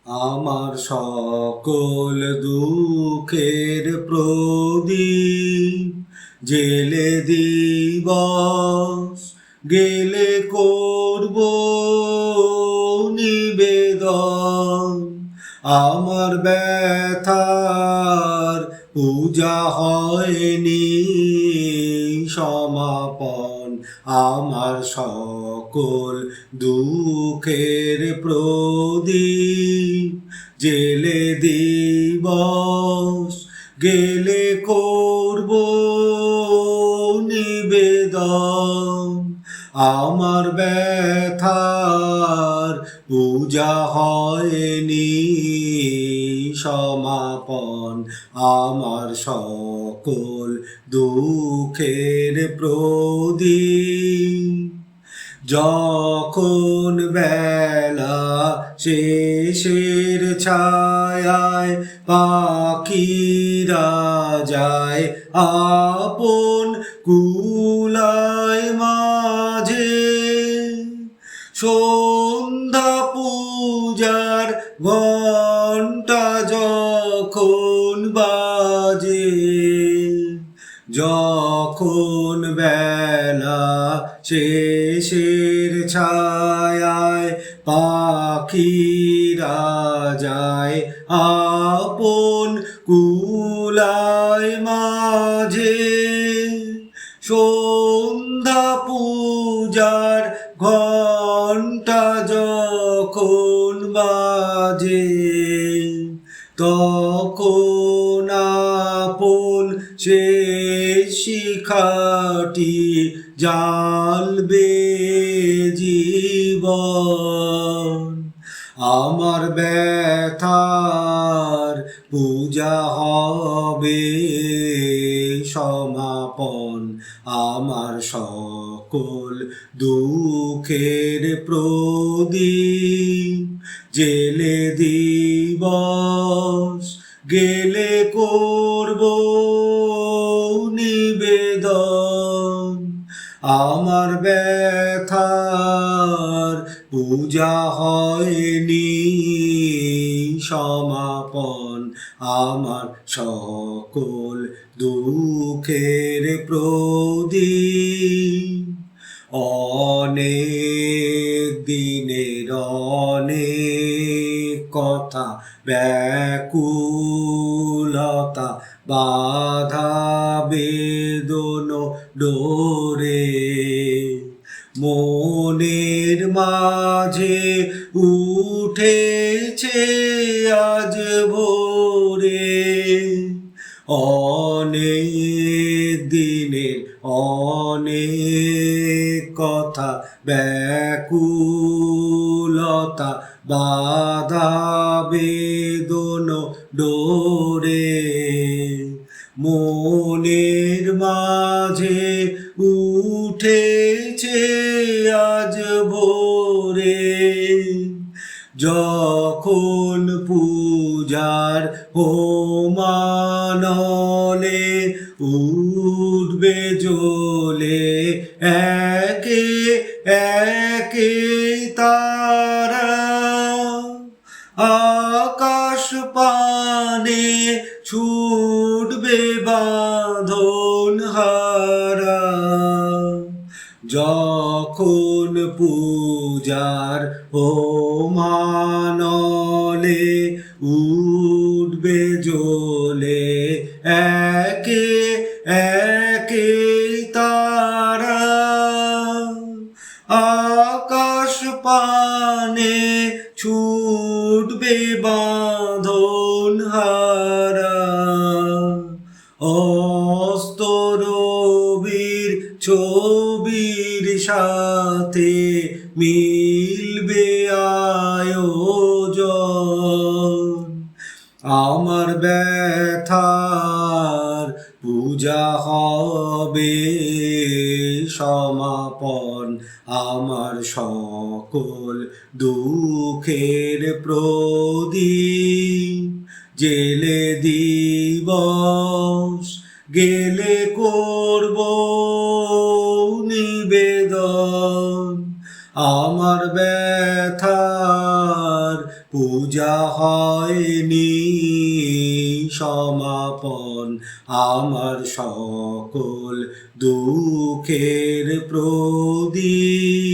আমার সকল দুঃখের প্রদীপ জেলে দিবস গেলে করব নিবেদন। আমার ব্যথার পূজা হয়নি সমাপন, আমার সকল দুঃখের প্রদীপ জেলে দিবস গেলে করব নিবেদন। আমার ব্যথার পূজা হয়নি সমাপন, আমার সকল দুঃখের প্রদীপ। যখন বেলা শেষের ছায়ায় পাখিরা যায় আপন কুলায় মাঝে, সন্ধ্যা পূজার ঘণ্টা যখন বাজে, যখন বেলা শেষের ছায়ায় পাখিরা যায় আপন কুলায় মাঝে, সন্ধ্যা পূজার ঘণ্টা যখন বাজে, তখন আপন সে শিখাটি জ্বালবে জীবন। আমার ব্যথার পূজা হবে সমাপন, আমার সকল দুঃখের প্রদীপ জেলে দিবস গেলে করব নিবেদন। আমার ব্যথার পূজা হয়নি সমাপন, আমার সকল দুঃখের প্রদীপ। অনেক দিনের অনেক কথা, ব্যাকুলতা বাধা বেদন ডোরে, মনের মাঝে উঠেছে আজ ভোরে। অনেক দিনের অনেক কথা, ব্যাকুলতা বাধা বেদন ডোরে, মনের মাঝে উঠেছে আজ ভোরে। যখন পূজার হোমানলে উঠবে জ্বলে একে একে তারা, আকাশ পানে ছুটবে বাঁধন হারা। যখন পূজার হোমানলে উঠবে জ্বলে একে একে তারা, আকাশ পানে ছুটবে বাঁধন হারা। অস্ত রবির ছবির সাথে মিলবে আয়োজন, আমার ব্যথার পূজা হবে সমাপন, আমার সকল দুঃখের প্রদীপ জেলে দিবস গেলে করব নিবেদন। আমার ব্যথার পূজা হয়নি সমাপন, আমার সকল দুঃখের প্রদীপ